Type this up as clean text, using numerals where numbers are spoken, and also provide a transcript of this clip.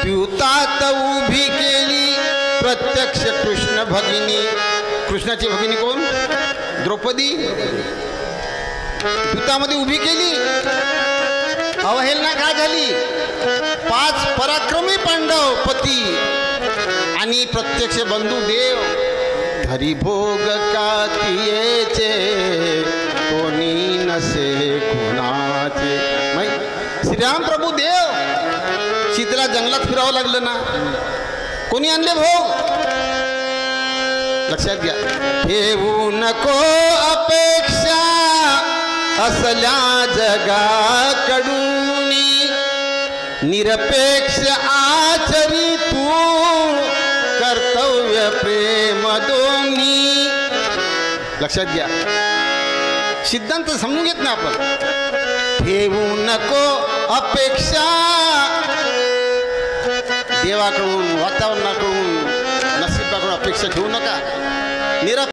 द्यूतात उभी केली प्रत्यक्ष कृष्ण भगिनी. कृष्णाची भगिनी कोण? द्रौपदी. द्यूतामध्ये उभी केली. अवहेलना का झाली? 5 पराक्रमी पांडव पती आणि प्रत्यक्ष बंधू देव. धरी भोग कातीयेचे कोणी नसे कुणाचे. श्रीराम प्रभू देव सीतेला जंगलात फिरावं लागलं ना, कोणी आणले भोग? लक्षात घ्या. ठेवू नको अपेक्षा असल्या जगाकडून, निरपेक्ष आचरी तू कर्तव्य प्रेम दोन्ही. लक्षात घ्या. सिद्धांत समजून घेत ना आपण. ठेवू नको अपेक्षा देवाकडून, वातावरणाकडून, नशिबाकडून अपेक्षा ठेवू नका.